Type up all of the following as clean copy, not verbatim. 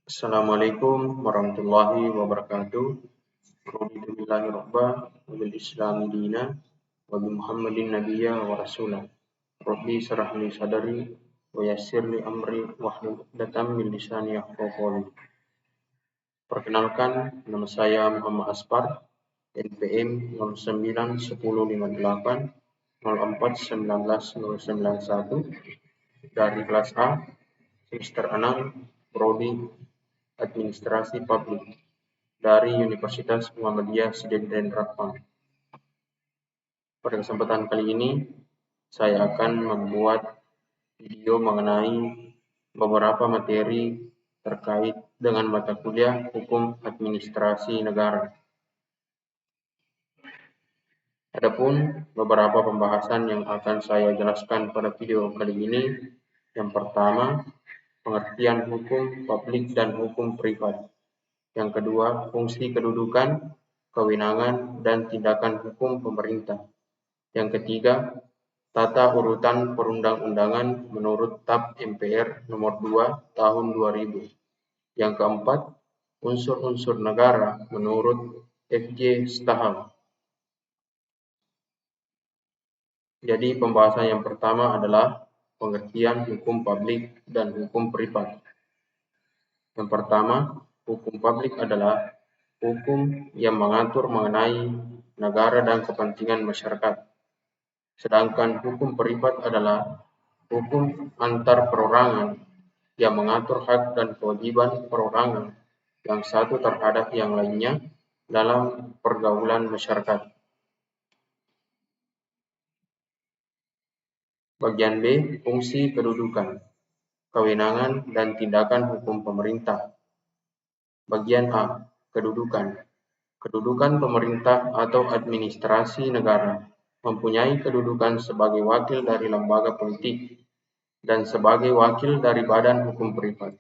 Assalamualaikum warahmatullahi wabarakatuh. Raditu billahi rabba wa bil islami dina wa bi Muhammadin nabiyya wa rasula. Rabbi shrah li sadri wa yassir li amri wahlul 'uqdatam min lisani yafqahu qawli. Perkenalkan, nama saya Muhammad Aspar, NPM 091058 dari kelas A, semester 6, Prodi Administrasi Publik dari Universitas Muhammadiyah Sidrap Rapang. Pada kesempatan kali ini, saya akan membuat video mengenai beberapa materi terkait dengan mata kuliah Hukum Administrasi Negara. Adapun beberapa pembahasan yang akan saya jelaskan pada video kali ini, yang pertama, pengertian hukum publik dan hukum privat. Yang kedua, fungsi kedudukan, kewenangan, dan tindakan hukum pemerintah. Yang ketiga, tata urutan perundang-undangan menurut TAP MPR nomor 2 tahun 2000. Yang keempat, unsur-unsur negara menurut F.J. Stahel. Jadi pembahasan yang pertama adalah pengertian hukum publik dan hukum privat. Yang pertama, hukum publik adalah hukum yang mengatur mengenai negara dan kepentingan masyarakat. Sedangkan hukum privat adalah hukum antar perorangan yang mengatur hak dan kewajiban perorangan yang satu terhadap yang lainnya dalam pergaulan masyarakat. Bagian B, fungsi kedudukan, kewenangan, dan tindakan hukum pemerintah. Bagian A, kedudukan. Kedudukan pemerintah atau administrasi negara mempunyai kedudukan sebagai wakil dari lembaga politik dan sebagai wakil dari badan hukum privat.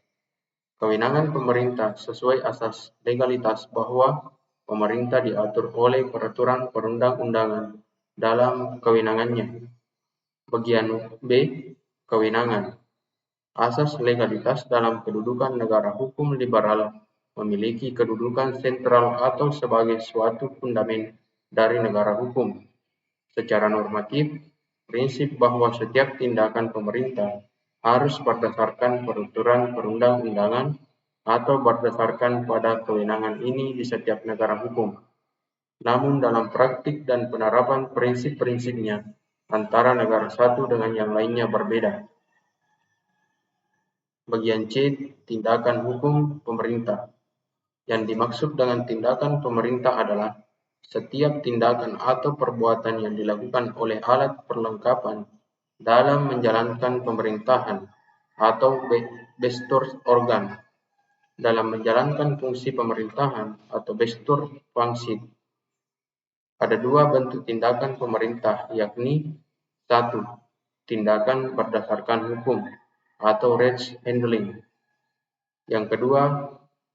Kewenangan pemerintah sesuai asas legalitas bahwa pemerintah diatur oleh peraturan perundang-undangan dalam kewenangannya. Bagian B, kewenangan. Asas legalitas dalam kedudukan negara hukum liberal memiliki kedudukan sentral atau sebagai suatu fundamen dari negara hukum. Secara normatif, prinsip bahwa setiap tindakan pemerintah harus berdasarkan peraturan perundang-undangan atau berdasarkan pada kewenangan ini di setiap negara hukum. Namun dalam praktik dan penerapan prinsip-prinsipnya antara negara satu dengan yang lainnya berbeda. Bagian C, tindakan hukum pemerintah. Yang dimaksud dengan tindakan pemerintah adalah setiap tindakan atau perbuatan yang dilakukan oleh alat perlengkapan dalam menjalankan pemerintahan atau bestur organ dalam menjalankan fungsi pemerintahan atau bestur fungsi. Ada dua bentuk tindakan pemerintah, yakni 1. Tindakan berdasarkan hukum atau rights handling. Yang kedua,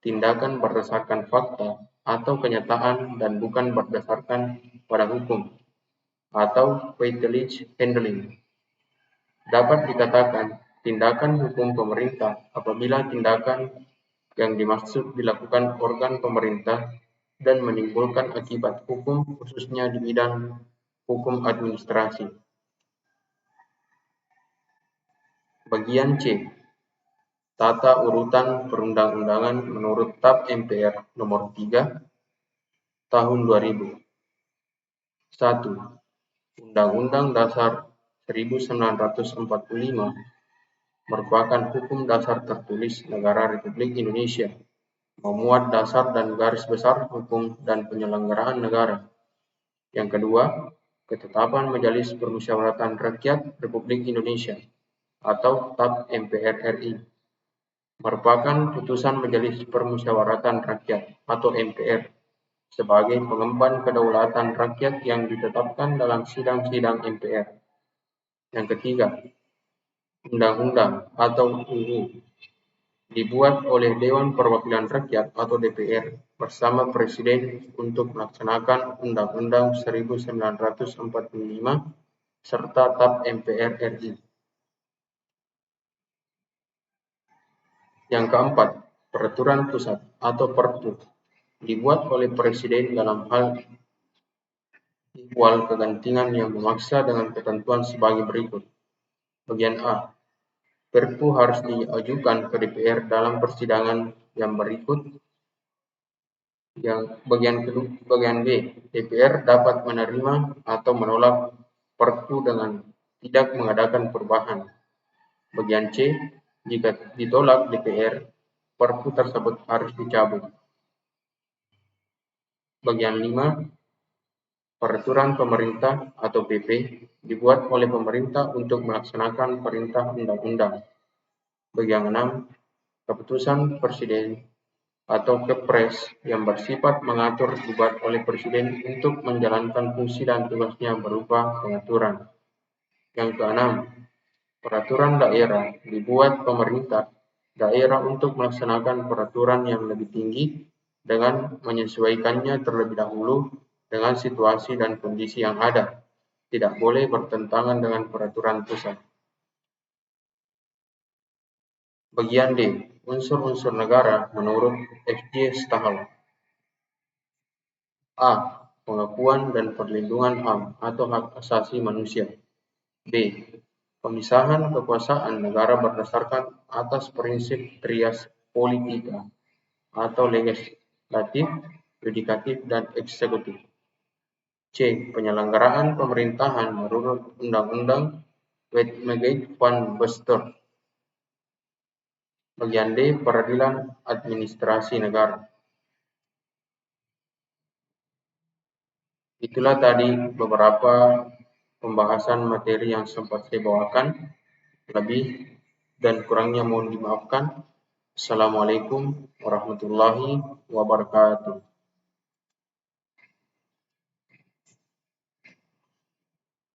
tindakan berdasarkan fakta atau kenyataan dan bukan berdasarkan pada hukum atau patronage handling. Dapat dikatakan tindakan hukum pemerintah apabila tindakan yang dimaksud dilakukan organ pemerintah dan menimbulkan akibat hukum khususnya di bidang hukum administrasi. Bagian C, tata urutan perundang-undangan menurut TAP MPR nomor 3 tahun 2000. 1. Undang-Undang Dasar 1945 merupakan hukum dasar tertulis Negara Republik Indonesia, memuat dasar dan garis besar hukum dan penyelenggaraan negara. Yang kedua, ketetapan Majelis Permusyawaratan Rakyat Republik Indonesia atau TAP MPR RI merupakan putusan Majelis Permusyawaratan Rakyat atau MPR sebagai pengemban kedaulatan rakyat yang ditetapkan dalam sidang-sidang MPR. Yang ketiga, undang-undang atau UU dibuat oleh Dewan Perwakilan Rakyat atau DPR bersama Presiden untuk melaksanakan Undang-Undang 1945 serta TAP MPR RI. Yang keempat, peraturan pusat atau Perpu dibuat oleh Presiden dalam hal ihwal kegentingan yang memaksa dengan ketentuan sebagai berikut. Bagian A. Perpu harus diajukan ke DPR dalam persidangan yang berikut. Bagian B. DPR dapat menerima atau menolak Perpu dengan tidak mengadakan perubahan. Bagian C. Jika ditolak DPR, Perpu tersebut harus dicabut. Bagian 5. Peraturan pemerintah atau PP dibuat oleh pemerintah untuk melaksanakan perintah undang-undang. Bagian 6. Keputusan Presiden atau Kepres yang bersifat mengatur dibuat oleh Presiden untuk menjalankan fungsi dan tugasnya berupa pengaturan. Yang keenam, peraturan daerah dibuat pemerintah daerah untuk melaksanakan peraturan yang lebih tinggi dengan menyesuaikannya terlebih dahulu dengan situasi dan kondisi yang ada, tidak boleh bertentangan dengan peraturan pusat. Bagian D. Unsur-unsur negara menurut F.J. Stahel. A. Pengakuan dan perlindungan HAM atau hak asasi manusia. B. Pemisahan kekuasaan negara berdasarkan atas prinsip trias politika atau legislatif, yudikatif, dan eksekutif. C. Penyelenggaraan pemerintahan menurut Undang-Undang Wetmegate van Buster. Bagian D. Peradilan administrasi negara. Itulah tadi beberapa pembahasan materi yang sempat saya bawakan. Lebih dan kurangnya mohon dimaafkan. Assalamualaikum warahmatullahi wabarakatuh.